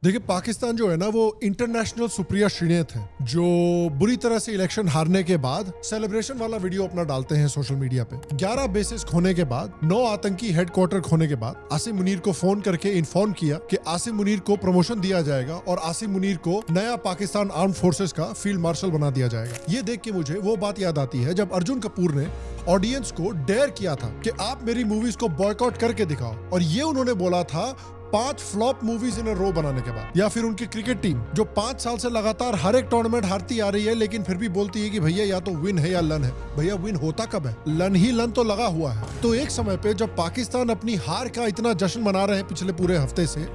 देखिए, पाकिस्तान जो है ना वो इंटरनेशनल सुप्रिया श्रीनेत है, जो बुरी तरह से इलेक्शन हारने के बाद सेलिब्रेशन वाला वीडियो अपना डालते हैं सोशल मीडिया पे। 11 बेसिस खोने के बाद, 9 आतंकी हेडक्वार्टर खोने के बाद आसिम मुनीर को फोन करके इन्फॉर्म किया कि आसिम मुनीर को प्रमोशन दिया जाएगा और आसिम मुनीर को नया पाकिस्तान आर्म फोर्सेस का फील्ड मार्शल बना दिया जाएगा। ये देख के मुझे वो बात याद आती है जब अर्जुन कपूर ने ऑडियंस को डेयर किया था कि आप मेरी मूवीज को बॉयकॉट करके दिखाओ, और ये उन्होंने बोला था 5 फ्लॉप मूवीज इन अ रो बनाने के बाद। या फिर उनकी क्रिकेट टीम जो 5 साल से लगातार हर एक टूर्नामेंट हारती आ रही है, लेकिन फिर भी बोलती है कि भैया या तो विन है या लन है। भैया विन होता कब है? लन तो लगा हुआ है। तो एक समय पे जब पाकिस्तान अपनी हार का इतना जश्न मना रहे हैं पिछले पूरे हफ्ते से,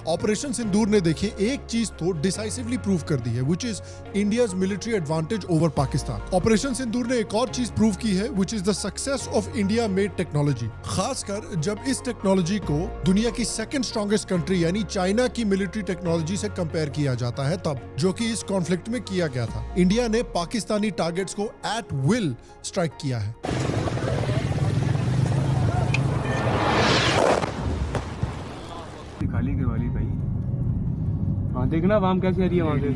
ऑपरेशन सिंदूर ने देखिए एक चीज तो डिसाइसिवली प्रूव कर दी है, which is India's military advantage over Pakistan. Operation Sindoor ने एक और चीज प्रूव की है, which is the success of India made technology. खासकर जब इस टेक्नोलॉजी को दुनिया की सेकंड स्ट्रॉन्गेस्ट कंट्री यानी चाइना की मिलिट्री टेक्नोलॉजी से कंपेयर किया जाता है, तब जो कि इस कॉन्फ्लिक्ट में किया गया था। इंडिया ने पाकिस्तानी टारगेट्स को एट विल स्ट्राइक किया है। खाली के वाली भाई, हाँ देखना वाम कैसे आ रही है वहां से।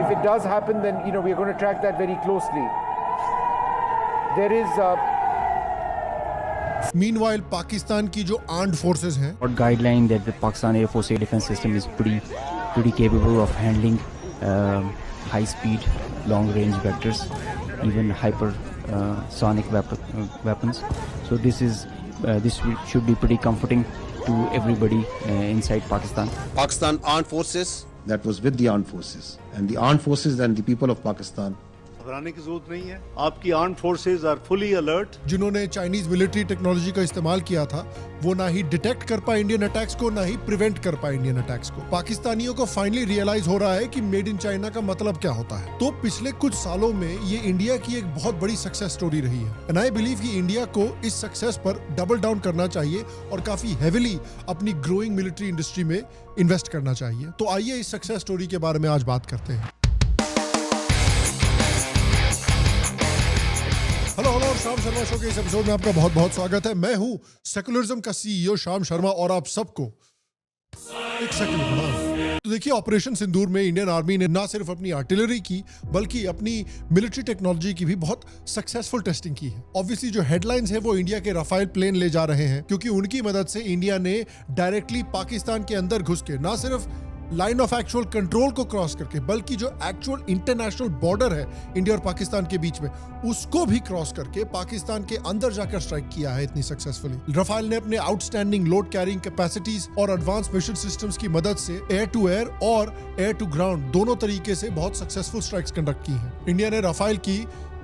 If it does happen, then we're going to track that very closely. There is Meanwhile, Pakistan की जो आर्म्ड फोर्सेस हैं, What guideline that the Pakistan Air Force air defense system is pretty capable of handling high speed, long range vectors, even hypersonic weapons. So this should be pretty comforting to everybody inside Pakistan. Pakistan armed forces that was with the armed forces, and the armed forces and the people of Pakistan. घबराने की जरूरत नहीं है। आपकी armed forces are fully alert. जिन्होंने Chinese military technology का इस्तेमाल किया था, वो ना ही डिटेक्ट कर पाए इंडियन अटैक्स को, ना ही प्रिवेंट कर पाए इंडियन अटैक्स को। पाकिस्तानियों को फाइनली रियलाइज हो रहा है कि मेड इन चाइना का मतलब क्या होता है। तो पिछले कुछ सालों में ये इंडिया की एक बहुत बड़ी सक्सेस स्टोरी रही है, एंड आई बिलीव कि इंडिया को इस सक्सेस पर डबल डाउन करना चाहिए और काफी हेविली अपनी ग्रोइंग मिलिट्री इंडस्ट्री में इन्वेस्ट करना चाहिए। तो आइए इस सक्सेस स्टोरी के बारे में आज बात करते हैं। हेलो शाम शर्मा शो के इस एपिसोड में आपका बहुत बहुत स्वागत है। मैं हूं सेकुलरिज्म का सीईओ शाम शर्मा, और आप सबको एक सेकंड प्रणाम। तो देखिए, ऑपरेशन सिंदूर में इंडियन आर्मी ने ना सिर्फ अपनी आर्टिलरी की, बल्कि अपनी मिलिट्री टेक्नोलॉजी की भी बहुत सक्सेसफुल टेस्टिंग की है। ऑब्वियसली जो हेडलाइंस है वो इंडिया के राफेल प्लेन ले जा रहे हैं, क्योंकि उनकी मदद से इंडिया ने डायरेक्टली पाकिस्तान के अंदर घुस के ना सिर्फ लाइन ऑफ एक्चुअल कंट्रोल को क्रॉस करके, बल्कि जो एक्चुअल इंटरनेशनल बॉर्डर है इंडिया और पाकिस्तान के बीच में, उसको भी क्रॉस करके पाकिस्तान के अंदर जाकर स्ट्राइक किया है इतनी सक्सेसफुली। राफेल ने अपने आउटस्टैंडिंग लोड कैरिंग कैपेसिटीज और एडवांस मिशन सिस्टम्स की मदद से एयर टू एयर और एयर टू ग्राउंड दोनों तरीके से बहुत सक्सेसफुल स्ट्राइक्स कंडक्ट की हैं। इंडिया ने राफेल की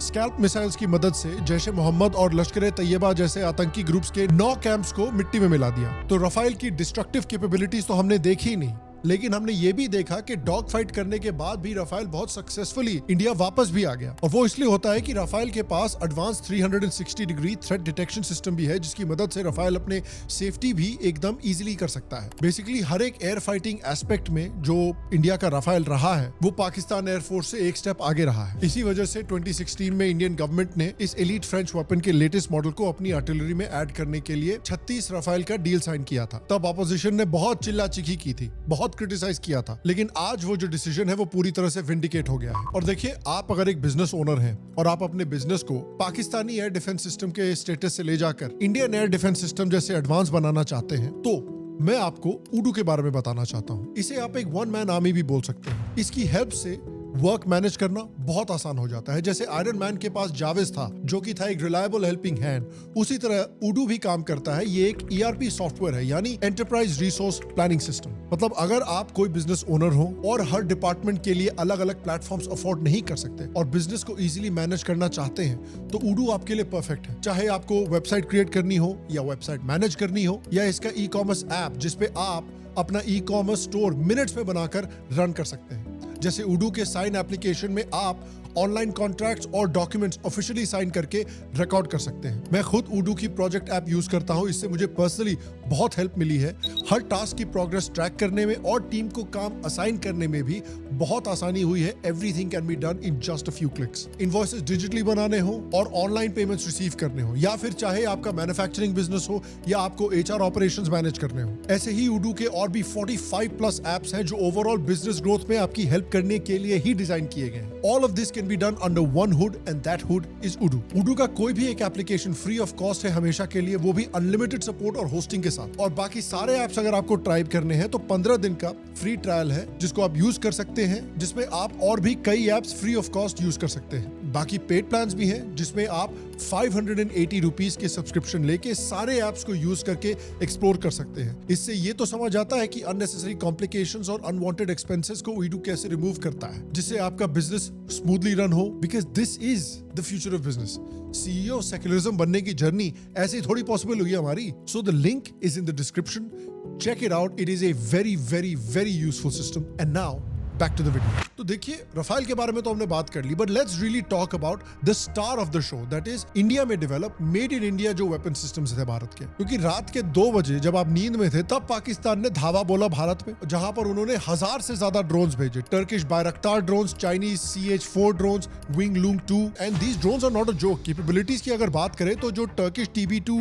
स्कैल्प मिसाइल्स की मदद से जैश ए मोहम्मद और लश्कर-ए-तैयबा जैसे आतंकी ग्रुप्स के 9 कैंप्स को मिट्टी में मिला दिया। तो राफेल की डिस्ट्रक्टिव कैपेबिलिटीज तो हमने देखी ही नहीं, लेकिन हमने ये भी देखा कि डॉग फाइट करने के बाद भी राफेल बहुत सक्सेसफुली इंडिया वापस भी आ गया। और वो इसलिए होता है कि राफेल के पास advance 360 degree threat detection system भी है, जिसकी मदद से राफेल अपने सेफ्टी भी एकदम इजीली कर सकता है। बेसिकली हर एक एयर फाइटिंग एस्पेक्ट में जो इंडिया का राफेल रहा है, वो पाकिस्तान एयरफोर्स से एक स्टेप आगे रहा है। इसी वजह से 2016 में इंडियन गवर्नमेंट ने इस एलीट फ्रेंच वेपन के लेटेस्ट मॉडल को अपनी आर्टिलरी में ऐड करने के लिए 36 राफेल का डील साइन किया था। तब ऑपोजिशन ने बहुत चिल्ला चिखी की थी, बहुत क्रिटिसाइज किया था, लेकिन आज वो जो डिसीजन है वो पूरी तरह से विंडिकेट हो गया है। और देखिए, आप अगर एक बिजनेस ओनर हैं और आप अपने बिजनेस को पाकिस्तानी एयर डिफेंस सिस्टम के स्टेटस से ले जाकर इंडियन एयर डिफेंस सिस्टम जैसे एडवांस बनाना चाहते हैं, तो मैं आपको उडू के बारे में बताना चाहता हूं। इसे आप एक वन मैन आर्मी भी बोल सकते हैं। इसकी हेल्प से वर्क मैनेज करना बहुत आसान हो जाता है। जैसे आयरन मैन के पास जावेद था, जो कि था एक रिलायबल हेल्पिंग हैंड, उसी तरह उडू भी काम करता है। ये एक ERP सॉफ्टवेयर है, यानी एंटरप्राइज रिसोर्स प्लानिंग सिस्टम। मतलब अगर आप कोई बिजनेस ओनर हो और हर डिपार्टमेंट के लिए अलग अलग प्लेटफॉर्म्स अफोर्ड नहीं कर सकते और बिजनेस को इजीली मैनेज करना चाहते हैं, तो उडू आपके लिए परफेक्ट है। चाहे आपको वेबसाइट क्रिएट करनी हो या वेबसाइट मैनेज करनी हो, या इसका ई-कॉमर्स ऐप जिसपे आप अपना ई-कॉमर्स स्टोर मिनट्स में बनाकर रन कर सकते हैं। जैसे उडू के साइन एप्लीकेशन में आप ऑनलाइन कॉन्ट्रैक्ट्स और डॉक्यूमेंट्स ऑफिशियली साइन करके रिकॉर्ड कर सकते हैं। मैं खुद उडू की प्रोजेक्ट ऐप यूज करता हूं, इससे मुझे पर्सनली बहुत हेल्प मिली है। हर टास्क की प्रोग्रेस ट्रैक करने में और टीम को काम असाइन करने में भी बहुत आसानी हुई है। Everything can be done in just a few clicks. Invoices digitally बनाने हो और ऑनलाइन पेमेंट्स रिसीव करने हो, या फिर चाहे आपका मैन्युफैक्चरिंग बिजनेस हो या आपको एचआर ऑपरेशंस मैनेज करने हो, ऐसे ही उडू के और भी 45 प्लस एप्स हैं जो ओवरऑल बिजनेस ग्रोथ में आपकी हेल्प करने के लिए ही डिजाइन किए गए हैं। All of this can be done under one hood and that hood is उडू। उडू का कोई भी एक एप्लीकेशन फ्री ऑफ कॉस्ट है हमेशा के लिए, वो भी अनलिमिटेड सपोर्ट और होस्टिंग के साथ। और बाकी सारे एप्स अगर आपको ट्राई करने हैं तो 15 दिन का फ्री ट्रायल है जिसको आप यूज कर सकते हैं, जिसमें आप और भी कई apps free of cost use कर सकते हैं। बाकी पेड प्लान्स भी हैं जिसमें आप 580 रुपीस के सब्सक्रिप्शन लेके सारे एप्स को यूज करके एक्सप्लोर कर सकते हैं। इससे ये तो समझ आता है कि अननेसेसरी कॉम्प्लिकेशंस और अनवांटेड एक्सपेंसेस को उडू कैसे रिमूव करता है, जिससे आपका बिजनेस स्मूथली रन हो, because this is the future of business. CEO secularism बनने की जर्नी ऐसे ही थोड़ी पॉसिबल हुई हमारी। So the link is in the description, check it out, it is a very very very useful system. And now back to the video. तो देखिए, Rafale के बारे में तो हमने बात कर ली, but let's really talk about the star of the show, that is India में डेवलप मेड इन इंडिया जो वेपन सिस्टम्स थे भारत के। क्योंकि रात के 2 बजे जब आप नींद में थे तब पाकिस्तान ने धावा बोला भारत में, जहां पर उन्होंने 1000 से ज्यादा ड्रोन्स भेजे। Turkish Bayraktar drones, Chinese CH-4 drones, Wing Loong 2, and these drones are not a joke. Capabilities की अगर बात करें तो जो टर्किश TB2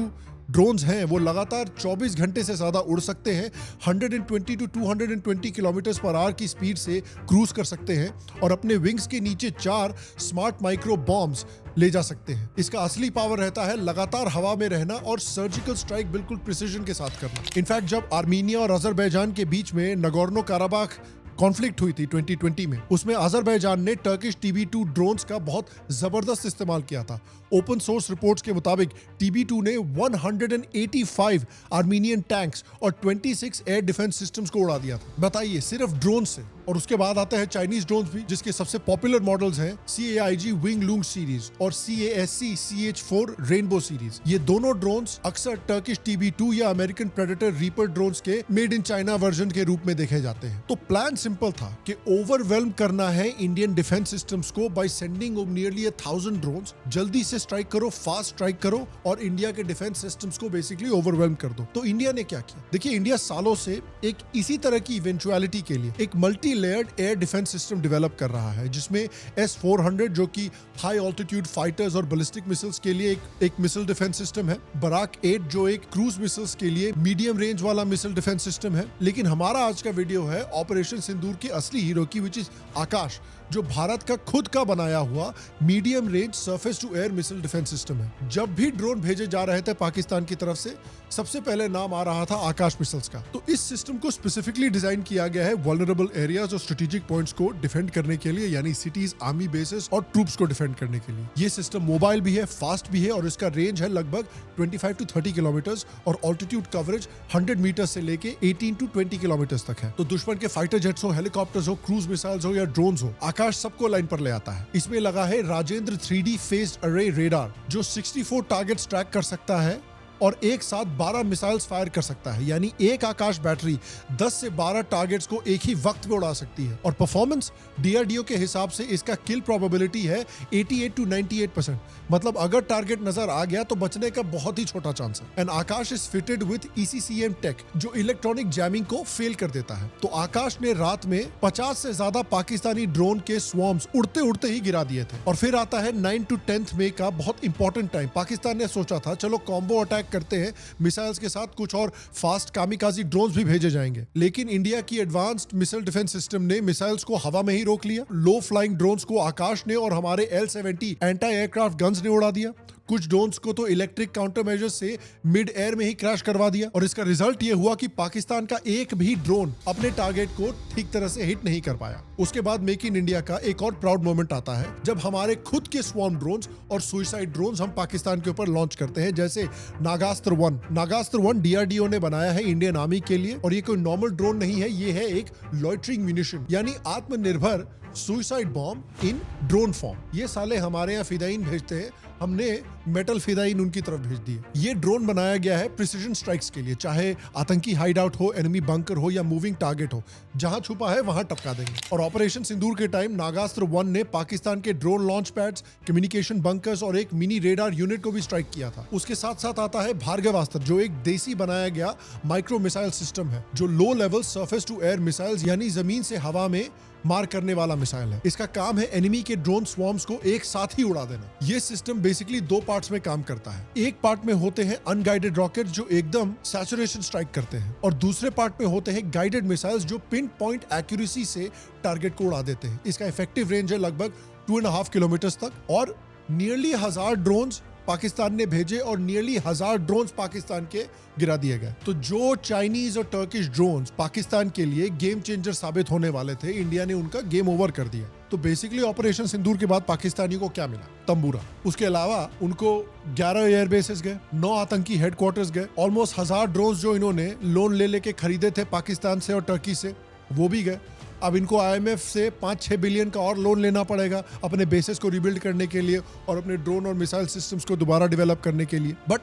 ड्रोन्स हैं वो लगातार 24 घंटे से ज्यादा उड़ सकते हैं, 120 to 220 किलोमीटर पर आवर की स्पीड से क्रूज कर सकते हैं और अपने विंग्स के नीचे 4 स्मार्ट माइक्रो बॉम्ब्स ले जा सकते हैं। इसका असली पावर रहता है लगातार हवा में रहना और सर्जिकल स्ट्राइक बिल्कुल प्रिसिजन के साथ करना। इनफैक्ट जब आर्मीनिया और अजरबैजान के बीच में नगोर्नो काराबाख कॉन्फ्लिक्ट हुई थी 2020 में, उसमें अजरबैजान ने टर्किश TB2 ड्रोन्स का बहुत जबरदस्त इस्तेमाल किया था। ओपन सोर्स रिपोर्ट्स के मुताबिक TB2 ने 185 आर्मीनियन टैंक्स और 26 एयर डिफेंस सिस्टम्स को उड़ा दिया था। बताइए, सिर्फ ड्रोन से। और उसके बाद आता है चाइनीज ड्रोन्स भी, जिसके सबसे पॉपुलर मॉडल्स हैं CAIG विंग लूंग सीरीज और CASC CH-4 रेनबो सीरीज। ये दोनों ड्रोन्स अक्सर टर्किश TB2 या अमेरिकन प्रेडेटर रीपर ड्रोन्स के मेड इन चाइना वर्जन के रूप में देखे जाते हैं। तो प्लान सिंपल था कि ओवरवेल्म करना है इंडियन डिफेंस सिस्टम्स को बाय सेंडिंग नियरली 1000 ड्रोन्स। जल्दी से स्ट्राइक करो, फास्ट स्ट्राइक करो और इंडिया के डिफेंस सिस्टम्स को बेसिकली ओवरवेल्म कर दो। तो इंडिया ने क्या किया? देखिए, इंडिया सालों से एक इसी तरह की इवेंचुअलिटी के लिए एक multi layered air defence system develop कर रहा है, जिसमें S-400 जो कि हाई ऑल्टीट्यूड फाइटर्स और बैलिस्टिक मिसाइल्स के लिए एक मिसाइल डिफेंस सिस्टम है, बराक 8 जो एक क्रूज मिसाइल्स के लिए मीडियम रेंज वाला मिसाइल डिफेंस सिस्टम है। लेकिन हमारा आज का वीडियो है ऑपरेशन सिंदूर के असली हीरो की, विच इज आकाश, जो भारत का खुद का बनाया हुआ medium range surface to air missile defence system है। जब भी ड्रोन भेजे जा रहे थे पाकिस्तान की तरफ से, सबसे पहले नाम आ रहा था आकाश मिसाइल्स का। तो इस सिस्टम को स्पेसिफिकली डिजाइन किया गया है वल्नरेबल एरियाज और स्ट्रेटेजिक पॉइंट्स को डिफेंड करने के लिए, यानी सिटीज, आर्मी बेसेस और ट्रूप्स को डिफेंड करने के लिए। ये सिस्टम मोबाइल भी है, फास्ट भी है और इसका रेंज है लगभग 25 to 30 किलोमीटर और ऑल्टीट्यूड कवरेज 100 मीटर से लेके 18 to 20 किलोमीटर तक है। तो दुश्मन के फाइटर जेट्स हो, हेलीकॉप्टर्स हो, क्रूज मिसाइल्स हो या ड्रोन्स हो, आकाश सबको लाइन पर ले आता है। इसमें लगा है Rajendra 3D phased array radar, जो 64 टारगेट्स ट्रैक कर सकता है और एक साथ 12 मिसाइल्स फायर कर सकता है, यानी एक आकाश बैटरी 10 से 12 टारगेट्स को एक ही वक्त में उड़ा सकती है। और परफॉर्मेंस DRDO के हिसाब से इसका किल प्रोबेबिलिटी है 88 to 98%, मतलब अगर टारगेट नजर आ गया तो बचने का बहुत ही छोटा चांस है। And Akash is fitted with ECCM tech, जो इलेक्ट्रॉनिक जैमिंग को फेल कर देता है। तो आकाश ने रात में 50 से ज्यादा पाकिस्तानी ड्रोन के स्वॉर्म्स उड़ते उड़ते ही गिरा दिए थे। और फिर आता है 9 to 10 मई का बहुत इंपॉर्टेंट टाइम। पाकिस्तान ने सोचा था चलो कॉम्बो अटैक करते हैं, मिसाइल्स के साथ कुछ और फास्ट कामिकाजी ड्रोन्स भी भेजे जाएंगे। लेकिन इंडिया की एडवांस्ड मिसाइल डिफेंस सिस्टम ने मिसाइल्स को हवा में ही रोक लिया। लो फ्लाइंग ड्रोन्स को आकाश ने और हमारे L-70 एंटी एयरक्राफ्ट गन्स ने उड़ा दिया। कुछ ड्रोन्स को तो इलेक्ट्रिक काउंटर मेजर्स से मिड एयर में ही क्रैश करवा दिया। और इसका रिजल्ट ये हुआ कि पाकिस्तान का एक भी ड्रोन अपने टारगेट को ठीक तरह से हिट नहीं कर पाया। उसके बाद मेक इन इंडिया का एक और प्राउड मोमेंट आता है, जब हमारे खुद के स्वॉर्म ड्रोन्स और सुइसाइड ड्रोन्स हम पाकिस्तान के ऊपर लॉन्च करते हैं, जैसे नागास्त्र 1। नागास्त्र 1 DRDO ने बनाया है इंडियन आर्मी के लिए, और ये कोई नॉर्मल ड्रोन नहीं है, ये है एक लॉइटरिंग म्यूनिशन, यानी आत्मनिर्भर सुसाइड बॉम्ब इन ड्रोन फॉर्म। ये साले हमारे यहाँ फिदाइन भेजते हैं, हमने मेटल फिदाइन उनकी तरफ भेज दिए। ये ड्रोन बनाया गया है प्रिसिजन स्ट्राइक्स के लिए, चाहे आतंकी हाइड आउट हो, एनिमी बंकर हो या मूविंग टारगेट हो, जहां छुपा है वहां टपका देंगे। और ऑपरेशन सिंदूर के टाइम नागास्त्र 1 ने पाकिस्तान के drone launch pads, communication bunkers और एक मिनी रेडार यूनिट को भी स्ट्राइक किया था। उसके साथ साथ आता है भार्गवास्त्र, जो एक देसी बनाया गया माइक्रो मिसाइल सिस्टम है, जो low level surface to air missiles यानी जमीन से हवा में मार करने वाला मिसाइल है। इसका काम है एनिमी के ड्रोन स्वॉर्म्स को एक साथ ही उड़ा देना। ये सिस्टम बेसिकली 2 पार्ट्स में काम करता है। एक पार्ट में होते हैं अनगाइडेड रॉकेट जो एकदम सैचुरेशन स्ट्राइक करते हैं, और दूसरे पार्ट में होते हैं गाइडेड मिसाइल्स जो पिन पॉइंट एक्यूरेसी से टारगेट को उड़ा देते हैं। इसका इफेक्टिव रेंज है लगभग 2.5 किलोमीटर तक, और नियरली 1000 ड्रोन्स पाकिस्तान ने भेजे और नियरली 1000 ड्रोन्स पाकिस्तान के गिरा दिए गए। तो जो चाइनीज और टर्किश ड्रोन्स पाकिस्तान के लिए गेम चेंजर साबित होने वाले थे, इंडिया ने उनका गेम ओवर कर दिया। तो बेसिकली ऑपरेशन सिंदूर के बाद पाकिस्तानियों को क्या मिला? तंबूरा। उसके अलावा उनको 11 एयर बेसेस गए, 9 आतंकी हेडक्वार्टर्स गए, ऑलमोस्ट 1000 ड्रोन्स जो इन्होंने लोन ले लेके खरीदे थे पाकिस्तान से और टर्की से, वो भी गए। अब इनको IMF से 5-6 बिलियन का और लोन लेना पड़ेगा अपने बेसिस को रिबिल्ड करने के लिए और अपने ड्रोन और मिसाइल सिस्टम्स को दोबारा डेवलप करने के लिए। बट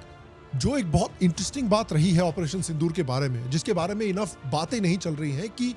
जो एक बहुत इंटरेस्टिंग बात रही है ऑपरेशन सिंदूर के बारे में, जिसके बारे में इनफ बातें नहीं चल रही हैं, कि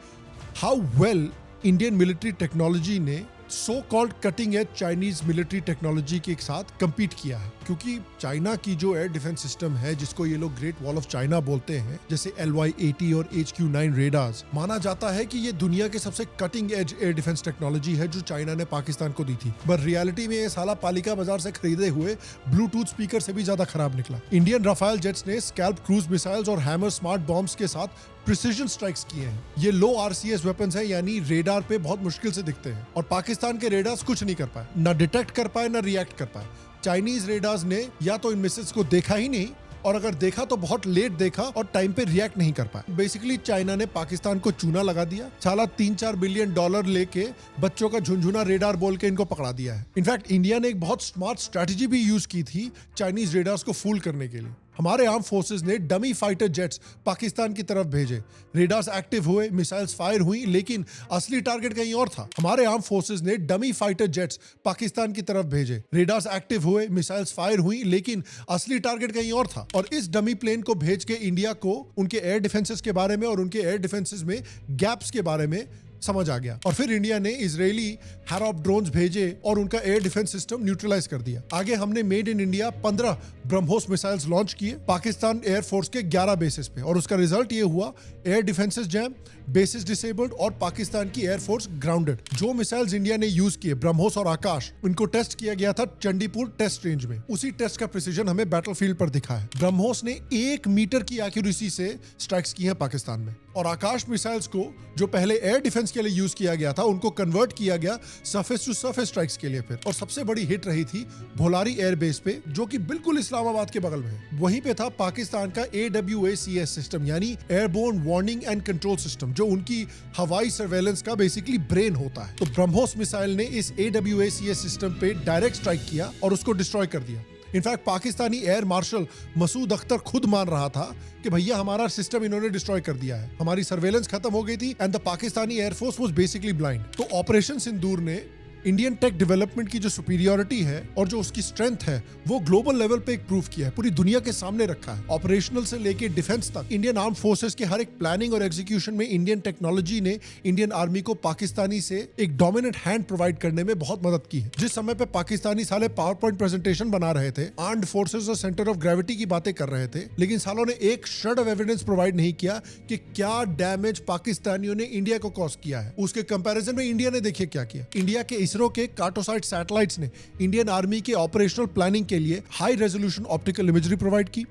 how well Indian military technology ने so called cutting edge Chinese military technology के साथ compete किया है। क्योंकि चाइना की जो एयर डिफेंस सिस्टम है, जिसको ये लोग ग्रेट वॉल ऑफ चाइना बोलते हैं, जैसे LY-80 और HQ-9 रेडार्स, माना जाता है कि ये दुनिया के सबसे cutting edge air defence technology है जो चाइना ने पाकिस्तान को दी थी। पर रियलिटी में ये साला पालिका बाजार से खरीदे हुए ब्लूटूथ स्पीकर से भी ज्यादा खराब निकला। इंडियन राफेल जेट्स ने स्कैल्प क्रूज मिसाइल्स और हैमर स्मार्ट बॉम्ब्स के साथ प्रिसिजन स्ट्राइक्स किए हैं। ये लो RCS वेपन्स है, यानी रेडार पे बहुत मुश्किल से दिखते हैं, और पाकिस्तान के रेडार्स कुछ नहीं कर पाए, ना डिटेक्ट कर पाए ना रिएक्ट कर पाए। चाइनीज रेडार्स ने या तो इन मिसाइल्स को देखा ही नहीं, और अगर देखा तो बहुत लेट देखा और टाइम पे रिएक्ट नहीं कर पाए। बेसिकली चाइना ने पाकिस्तान को चूना लगा दिया, साला $3-4 बिलियन लेके बच्चों का झुंझुना रेडार बोल के इनको पकड़ा दिया है। इनफैक्ट इंडिया ने एक बहुत स्मार्ट स्ट्रेटेजी भी यूज की थी चाइनीज रेडार्स को फूल करने के लिए। हमारे आर्म फोर्सेस ने डमी फाइटर जेट्स पाकिस्तान की तरफ भेजे, रेडार्स एक्टिव हुए, मिसाइल्स फायर हुई, लेकिन असली टारगेट कहीं और था। हमारे आर्म फोर्सेस ने डमी फाइटर जेट्स पाकिस्तान की तरफ भेजे, रेडार्स एक्टिव हुए, मिसाइल्स फायर हुई, लेकिन असली टारगेट कहीं और था। और इस डमी प्लेन को भेज के इंडिया को उनके एयर डिफेंसेस के बारे में और उनके एयर डिफेंसेस में गैप्स के बारे में समझ आ गया। और फिर इंडिया ने इजरायली हैरॉप ड्रोन्स भेजे और उनका एयर डिफेंस सिस्टम न्यूट्रलाइज कर दिया। आगे हमने made in India 15 BrahMos missiles launch किए पाकिस्तान एयरफोर्स के 11 बेसिस पे, और उसका रिजल्ट ये हुआ, air defences jam, basis disabled और पाकिस्तान की एयरफोर्स ग्राउंडेड। जो मिसाइल्स इंडिया ने यूज किए, ब्रह्मोस और आकाश, उनको टेस्ट किया गया था चंडीपुर टेस्ट रेंज में। उसी टेस्ट का प्रिसीजन हमें बैटलफील्ड पर दिखा है। ब्रह्मोस ने 1 मीटर की एक्यूरेसी से स्ट्राइक्स की है पाकिस्तान में, और आकाश मिसाइल्स को जो पहले एयर डिफेंस के लिए यूज किया गया था, उनको कन्वर्ट किया गया सरफेस टू सरफेस स्ट्राइक्स के लिए फिर। और सबसे बड़ी हिट रही थी भोलारी एयरबेस पे, जो कि बिल्कुल इस्लामाबाद के बगल में है। वहीं पे था पाकिस्तान का AWACS सिस्टम, यानी airborne warning and control system, जो उनकी हवाई सर्वेलेंस का बेसिकली ब्रेन होता है। तो ब्रह्मोस मिसाइल ने इस AWACS सिस्टम पे डायरेक्ट स्ट्राइक किया और उसको डिस्ट्रॉय कर दिया। In fact Pakistani air marshal Masood Akhtar खुद मान रहा था कि भैया हमारा सिस्टम इन्होंने डिस्ट्रॉय कर दिया है, हमारी सर्वेलेंस खत्म हो गई थी, and the Pakistani air force was basically blind. तो ऑपरेशन सिंदूर ने इंडियन टेक डेवलपमेंट की जो सुपीरियरिटी है और जो उसकी स्ट्रेंथ है, वो ग्लोबल लेवल पे एक प्रूफ किया है, पूरी दुनिया के सामने रखा है। ऑपरेशनल से लेके डिफेंस तक इंडियन आर्म फोर्सेस के हर एक प्लानिंग और एग्जीक्यूशन में इंडियन टेक्नोलॉजी ने इंडियन आर्मी को पाकिस्तानी से एक डोमिनेंट हैंड प्रोवाइड करने में बहुत मदद की है। जिस समय पे पाकिस्तानी साले पावर पॉइंट प्रेजेंटेशन बना रहे थे, आर्म्ड फोर्सेस और सेंटर ऑफ ग्रेविटी की बातें कर रहे थे, लेकिन सालों ने एक शर्ड ऑफ एविडेंस प्रोवाइड नहीं किया कि क्या डैमेज पाकिस्तानियों ने इंडिया को कॉज किया है। उसके कंपैरिजन में इंडिया ने देखिए क्या किया। इंडिया के इसरो के कार्टोसाइट सैटेलाइट्स ने इंडियन आर्मी के ऑपरेशनल प्लानिंग के लिए high resolution optical imagery provide की।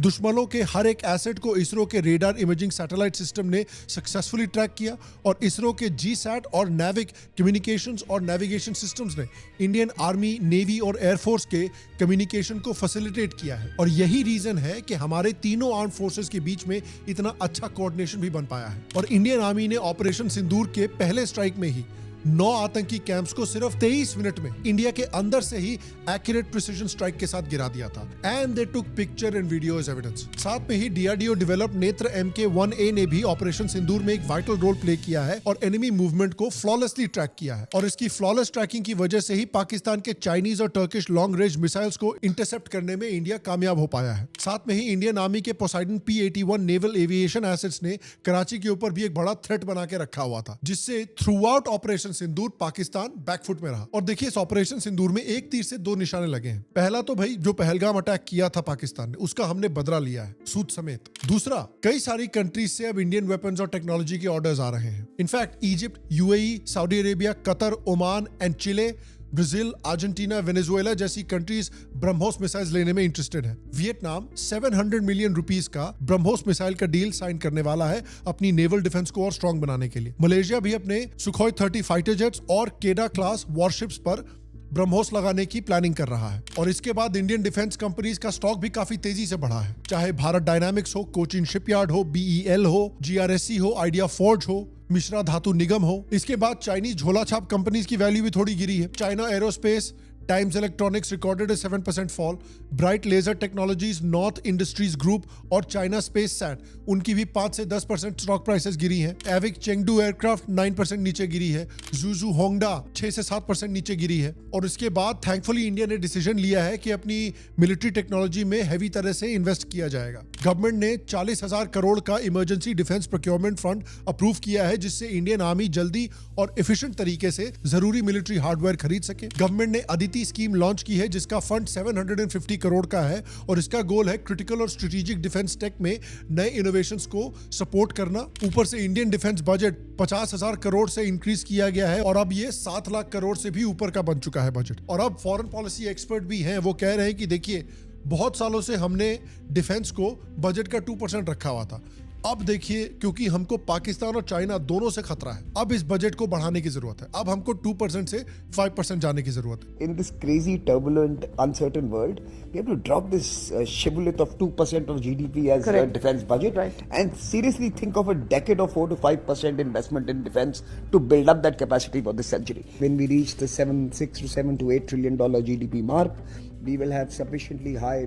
दुश्मनों के हर एक एसेट को इसरो के रेडार इमेजिंग सैटेलाइट सिस्टम ने सक्सेसफुली ट्रैक किया, और इसरो के GSAT और नाविक कम्युनिकेशंस और नेविगेशन सिस्टम्स ने इंडियन आर्मी, नेवी और एयरफोर्स के कम्युनिकेशन को फैसिलिटेट किया है। और यही रीजन है कि हमारे तीनों आर्म फोर्सेस के बीच में इतना अच्छा कोऑर्डिनेशन भी बन पाया है। और इंडियन आर्मी ने ऑपरेशन सिंदूर के पहले स्ट्राइक में ही 9 आतंकी कैंप्स को सिर्फ 23 मिनट में इंडिया के अंदर से ही एक्यूरेट प्रिसिजन स्ट्राइक के साथ गिरा दिया था। And they took picture and video as evidence. साथ में ही डीआरडीओ डेवलप्ड नेत्र MK1A ने भी ऑपरेशन सिंदूर में एक वाइटल रोल प्ले किया है और एनिमी मूवमेंट को फ्लॉलेसली ट्रैक किया है। और इसकी फ्लॉलेस ट्रैकिंग की वजह से ही पाकिस्तान के चाइनीज और टर्किश लॉन्ग रेंज मिसाइल्स को इंटरसेप्ट करने में इंडिया कामयाब हो पाया है। साथ में ही इंडियन आर्मी के Poseidon P-81 naval aviation assets ने कराची के ऊपर भी एक बड़ा थ्रेट बना के रखा हुआ था, जिससे थ्रू आउट ऑपरेशन सिंदूर पाकिस्तान बैकफुट में रहा। और देखिए इस ऑपरेशन सिंदूर में एक तीर से 2 निशाने लगे हैं। पहला तो भाई जो पहलगाम अटैक किया था पाकिस्तान ने, उसका हमने बदला लिया है सूद समेत। दूसरा, कई सारी कंट्रीज से अब इंडियन वेपन्स और टेक्नोलॉजी के ऑर्डर्स आ रहे हैं। In fact Egypt, UAE, Saudi Arabia, Qatar, Oman and Chile, Brazil, Argentina, Venezuela जैसी कंट्रीज ब्रह्मोस मिसाइल्स लेने में इंटरेस्टेड है। वियतनाम 700 मिलियन रुपीस का ब्रह्मोस मिसाइल का डील साइन करने वाला है अपनी नेवल डिफेंस को और स्ट्रॉन्ग बनाने के लिए। मलेशिया भी अपने सुखोई 30 फाइटर जेट्स और केडा क्लास वॉरशिप्स पर ब्रह्मोस लगाने की प्लानिंग कर रहा है। और इसके बाद इंडियन डिफेंस कंपनीज का स्टॉक भी काफी तेजी से बढ़ा है, चाहे भारत डायनामिक्स हो, कोचिन शिपयार्ड हो, BEL हो, GRSC हो, आइडिया फोर्ज हो, मिश्रा धातु निगम हो। इसके बाद चाइनीज झोला छाप कंपनीज की वैल्यू भी थोड़ी गिरी है। China Aerospace, Times Electronics recorded 7% fall, Bright Laser Technologies, North Industries Group और चाइना स्पेस सैट, उनकी भी 5 से 10% स्टॉक प्राइसेस गिरी हैं। एविक चेंगडू एयरक्राफ्ट 9% नीचे गिरी है। ज़ुज़ू होंगडा 6 से 7% नीचे गिरी है। और इसके बाद थैंकफुली इंडिया ने डिसीजन लिया है कि अपनी मिलिट्री टेक्नोलॉजी में हैवी तरह से इन्वेस्ट किया जाएगा। गवर्नमेंट ने 40,000 करोड़ का emergency defence procurement fund approve किया है, जिससे इंडियन आर्मी जल्दी और एफिशिएंट तरीके से जरूरी मिलिट्री हार्डवेयर खरीद सके। गवर्नमेंट ने अदिति स्कीम लॉन्च की है, जिसका फंड 750 करोड़ का है और इसका गोल है क्रिटिकल और स्ट्रेटेजिक डिफेंस टेक में नए इनोवेशंस को सपोर्ट करना। ऊपर से इंडियन डिफेंस बजट 50,000 करोड़ से इंक्रीज किया गया है और अब ये 7 लाख करोड़ से भी ऊपर का बन चुका है बजट। और अब फॉरेन पॉलिसी एक्सपर्ट भी हैं, वो कह रहे हैं कि देखिए बहुत सालों से हमने डिफेंस को बजट का 2% रखा हुआ था, अब देखिए क्योंकि हमको पाकिस्तान और चाइना दोनों से खतरा है, अब इस बजट को बढ़ाने की जरूरत है। अब हमको 2% से 5% जाने की जरूरत है। In this crazy, turbulent, uncertain world, we have to drop this shibboleth of 2% of GDP as a defense budget, and seriously think of a decade of 4 to 5% investment in defense to build up that capacity for this century. When we reach the 6 to 7 to $8 trillion GDP mark, we will have sufficiently high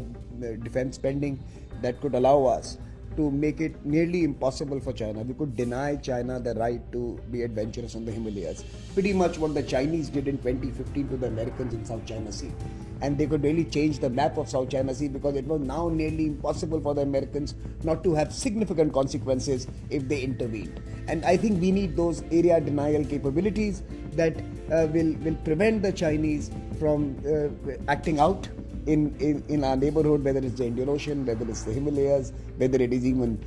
defense spending that could allow us to make it nearly impossible for China. We could deny China the right to be adventurous on the Himalayas. Pretty much what the Chinese did in 2015 to the Americans in South China Sea. And they could really change the map of South China Sea because it was now nearly impossible for the Americans not to have significant consequences if they intervened. And I think we need those area denial capabilities that will prevent the Chinese from acting out in our neighborhood, whether it's the Indian Ocean, whether it's the Himalayas, whether it is even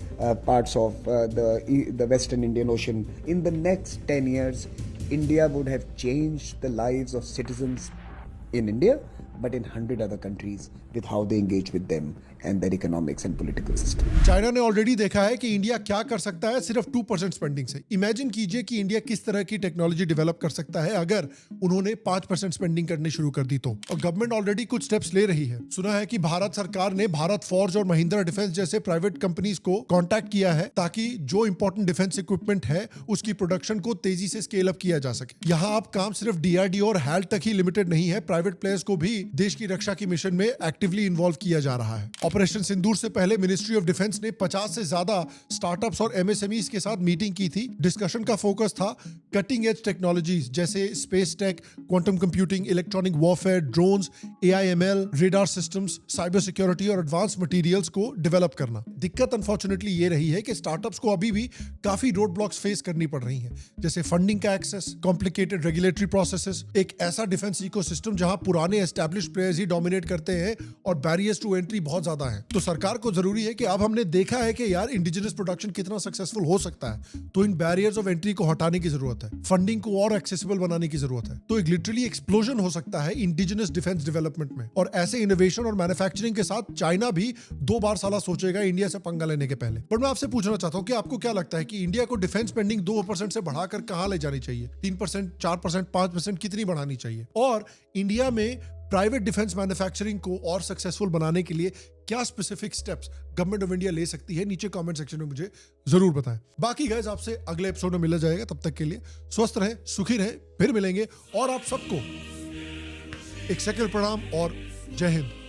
parts of the Western Indian Ocean. In the next 10 years, India would have changed the lives of citizens in India, but in 100 other countries with how they engage with them and their economics and political system. China ने already देखा है कि India क्या कर सकता है सिर्फ 2% spending से। इमेजिन कीजिए कि इंडिया किस तरह की टेक्नोलॉजी डेवलप कर सकता है अगर उन्होंने 5% स्पेंडिंग करनी शुरू कर दी तो। और गवर्नमेंट ऑलरेडी कुछ स्टेप्स ले रही है। सुना है कि भारत सरकार ने भारत फॉर्ज और महिंद्रा डिफेंस जैसे प्राइवेट कंपनीज को कॉन्टैक्ट किया है ताकि जो इंपॉर्टेंट डिफेंस इक्विपमेंट है उसकी प्रोडक्शन को तेजी से स्केल अप किया जा सके। यहाँ अब काम सिर्फ DRDO और HAL तक ही लिमिटेड नहीं है, प्राइवेट प्लेयर्स को भी देश की रक्षा की मिशन में एक्टिवली इन्वॉल्व किया जा रहा है। ऑपरेशन सिंदूर से पहले मिनिस्ट्री ऑफ डिफेंस ने 50 से ज्यादा स्टार्टअप्स और MSMEs के साथ मीटिंग की थी। डिस्कशन का फोकस था कटिंग एज टेक्नोलॉजीज जैसे space tech, quantum computing, electronic warfare, drones, AIML, radar systems, cyber security और एडवांस मटेरियल्स को डेवलप करना। दिक्कत अनफॉर्चुनेटली ये रही है कि स्टार्टअप्स को अभी भी काफी रोड ब्लॉक्स फेस करनी पड़ रही हैं, जैसे फंडिंग का एक्सेस, कॉम्प्लिकेटेड रेगुलेटरी प्रोसेसेस, एक ऐसा डिफेंस इकोसिस्टम जहां पुराने एस्टैब्लिश्ड प्लेयर्स ही डोमिनेट करते हैं और बैरियर्स टू एंट्री बहुत ज्यादा हैं। तो सरकार को जरूरी है कि अब हमने देखा है कि यार इंडिजिनस प्रोडक्शन कितना सक्सेसफुल हो सकता है, तो इन बैरियर्स ऑफ एंट्री को हटाने की जरूरत है, फंडिंग को और एक्सेसिबल बनाने की जरूरत है। तो एक लिटरली एक्सप्लोजन हो सकता है इंडिजिनस डिफेंस डेवलपमेंट में। और ऐसे इनोवेशन और मैन्युफैक्चरिंग के साथ चाइना भी 2 बार साला सोचेगा इंडिया से पंगा लेने के पहले। पर मैं आपसे पूछना चाहता हूं कि आपको क्या लगता है कि इंडिया को डिफेंस स्पेंडिंग 2% से बढ़ाकर कहां ले जानी चाहिए? 3%, 4%, 5% कितनी बढ़ानी चाहिए? और इंडिया में प्राइवेट डिफेंस मैन्युफैक्चरिंग को और सक्सेसफुल बनाने के लिए क्या specific steps government of India ले सकती है, नीचे कमेंट सेक्शन में मुझे जरूर बताएं। बाकी गाइस आपसे अगले एपिसोड में मिला जाएगा, तब तक के लिए स्वस्थ रहे, सुखी रहे, फिर मिलेंगे और आप सबको एक सेकंड प्रणाम और जय हिंद।